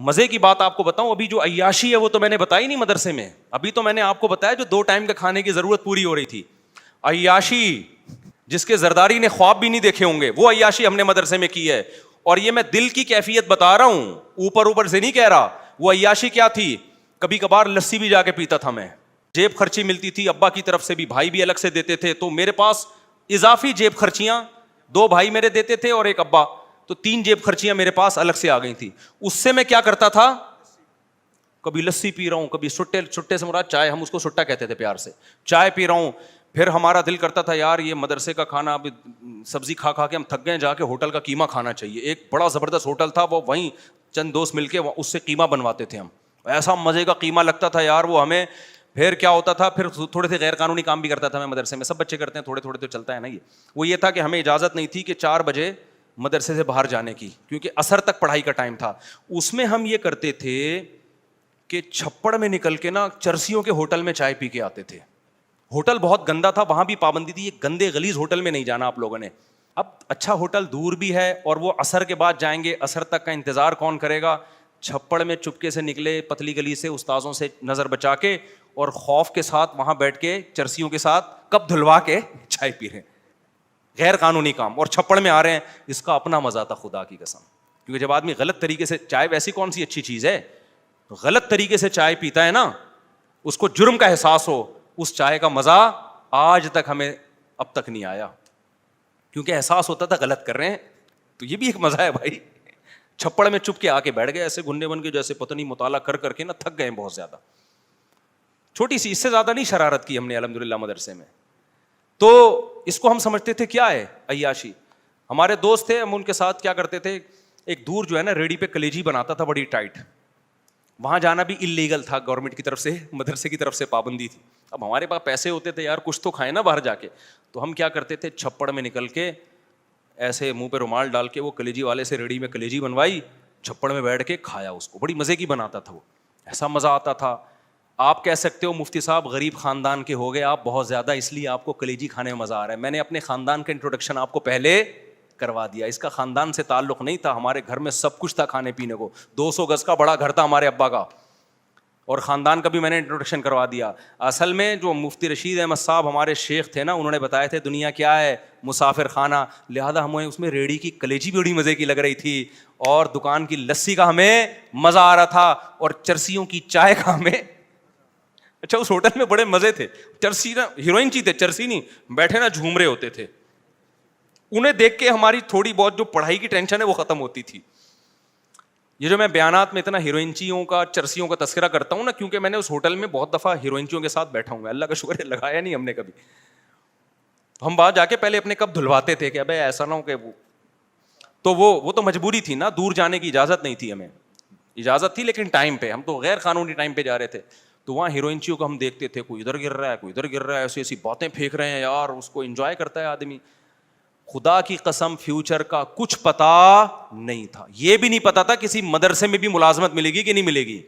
مزے کی بات آپ کو بتاؤں, ابھی جو عیاشی ہے وہ تو میں نے بتائی نہیں مدرسے میں, ابھی تو میں نے آپ کو بتایا جو 2 ٹائم کے کھانے کی ضرورت پوری ہو رہی تھی. عیاشی جس کے زرداری نے خواب بھی نہیں دیکھے ہوں گے, وہ عیاشی ہم نے مدرسے میں کی ہے. اور یہ میں دل کی کیفیت بتا رہا ہوں, اوپر سے نہیں کہہ رہا. وہ عیاشی کیا تھی, کبھی کبھار لسی بھی جا کے پیتا تھا میں, جیب خرچی ملتی تھی ابا کی طرف سے بھی, بھائی بھی الگ سے دیتے تھے, تو میرے پاس اضافی جیب خرچیاں 2 بھائی میرے دیتے تھے اور 1 ابا, تو 3 جیب خرچیاں میرے پاس الگ سے آ گئی تھی. اس سے میں کیا کرتا تھا, کبھی لسی پی رہا ہوں, کبھی سٹے سے مراد چائے, ہم اس کو سٹا کہتے تھے پیار سے, چائے پی رہا ہوں. پھر ہمارا دل کرتا تھا یار یہ مدرسے کا کھانا, اب سبزی کھا کے ہم تھک گئے, جا کے ہوٹل کا قیمہ کھانا چاہیے. ایک بڑا زبردست ہوٹل تھا, وہ وہیں چند دوست مل کے اس سے قیمہ بنواتے تھے ہم, ایسا مزے کا قیمہ لگتا تھا یار وہ ہمیں. پھر کیا ہوتا تھا, پھر تھوڑے سے غیر قانونی کام بھی کرتا تھا میں مدرسے میں, سب بچے کرتے ہیں تھوڑے تھوڑے تو چلتا ہے نا. وہ یہ تھا کہ ہمیں اجازت نہیں تھی کہ 4 بجے مدرسے سے باہر جانے کی, کیونکہ عصر تک پڑھائی کا ٹائم تھا. اس میں ہم یہ کرتے تھے کہ چھپڑ میں نکل کے نا چرسیوں کے ہوٹل میں چائے پی کے آتے تھے. ہوٹل بہت گندا تھا, وہاں بھی پابندی تھی, یہ گندے غلیظ ہوٹل میں نہیں جانا آپ لوگوں نے. اب اچھا ہوٹل دور بھی ہے اور وہ عصر کے بعد جائیں گے, عصر تک کا انتظار کون کرے گا. چھپڑ میں چپکے سے نکلے پتلی گلی سے, استاذوں سے نظر بچا کے, اور خوف کے ساتھ وہاں بیٹھ کے چرسیوں کے ساتھ کپ دھلوا کے چائے پی رہے ہیں. غیر قانونی کام, اور چھپڑ میں آ رہے ہیں. اس کا اپنا مزہ تھا خدا کی قسم, کیونکہ جب آدمی غلط طریقے سے, چائے ویسی کون سی اچھی چیز ہے, غلط طریقے سے چائے پیتا ہے نا, اس کو جرم کا احساس ہو, اس چائے کا مزہ آج تک ہمیں اب تک نہیں آیا, کیونکہ احساس ہوتا تھا غلط کر رہے ہیں. تو یہ بھی ایک مزہ ہے بھائی. چھپڑ میں چپ کے آ کے بیٹھ گئے ایسے گنڈے بن کے, جیسے پتہ نہیں مطالعہ کر کے نا تھک گئے بہت زیادہ. چھوٹی سی, اس سے زیادہ نہیں شرارت کی ہم نے الحمدللہ مدرسے میں. تو اس کو ہم سمجھتے تھے کیا ہے عیاشی. ہمارے دوست تھے, ہم ان کے ساتھ کیا کرتے تھے, ایک دور جو ہے نا ریڑھی پہ کلیجی بناتا تھا بڑی ٹائٹ, وہاں جانا بھی انلیگل تھا, گورنمنٹ کی طرف سے, مدرسے کی طرف سے پابندی تھی. اب ہمارے پاس پیسے ہوتے تھے یار, کچھ تو کھائیں نا باہر جا کے, تو ہم کیا کرتے تھے, چھپڑ میں نکل کے ایسے منہ پہ رومال ڈال کے وہ کلیجی والے سے ریڑھی میں کلیجی بنوائی, چھپڑ میں بیٹھ کے کھایا اس کو. بڑی مزے کی بناتا تھا وہ, ایسا مزہ آتا تھا. آپ کہہ سکتے ہو مفتی صاحب غریب خاندان کے ہو گئے آپ بہت زیادہ, اس لیے آپ کو کلیجی کھانے میں مزہ آ رہا ہے. میں نے اپنے خاندان کا انٹروڈکشن آپ کو پہلے کروا دیا. اس کا خاندان سے تعلق نہیں تھا, ہمارے گھر میں سب کچھ تھا کھانے پینے کو. 200 گز کا بڑا گھر تھا ہمارے ابا کا, اور خاندان کا بھی میں نے انٹروڈکشن کروا دیا. اصل میں جو مفتی رشید احمد صاحب ہمارے شیخ تھے نا, انہوں نے بتایا تھے دنیا کیا ہے, مسافر خانہ. لہٰذا ہمیں اس میں ریڑھی کی کلیجی بھی بڑی مزے کی لگ رہی تھی, اور دکان کی لسی کا ہمیں مزہ آ رہا تھا, اور چرسیوں کی چائے کا ہمیں. اچھا اس ہوٹل میں بڑے مزے تھے. چرسی نا ہیروئن چی تھے, چرسی نہیں, بیٹھے نا جھوم رہے ہوتے تھے. انہیں دیکھ کے ہماری تھوڑی بہت جو پڑھائی کی ٹینشن ہے وہ ختم ہوتی تھی. یہ جو میں بیانات میں اتنا ہیروئنچیوں کا, چرسیوں کا تذکرہ کرتا ہوں نا, کیونکہ میں نے اس ہوٹل میں بہت دفعہ ہیروئنچیوں کے ساتھ بیٹھا ہوں. اللہ کا شکر ہے لگایا نہیں ہم نے کبھی. ہم باہر جا کے پہلے اپنے کب دھلواتے تھے کہ ابے ایسا نہ ہو کہ وہ تو مجبوری تھی نا, دور جانے کی اجازت نہیں تھی ہمیں. اجازت تھی لیکن ٹائم پہ, ہم تو غیر قانونی ٹائم پہ جا رہے تھے. تو وہاں ہیروئنچیوں کو ہم دیکھتے تھے, کوئی ادھر گر رہا ہے, کوئی ادھر گر رہا ہے, ایسی ایسی باتیں پھینک رہے ہیں یار, اس کو انجوائے کرتا ہے آدمی. خدا کی قسم فیوچر کا کچھ پتا نہیں تھا. یہ بھی نہیں پتا تھا کسی مدرسے میں بھی ملازمت ملے گی کہ نہیں ملے گی.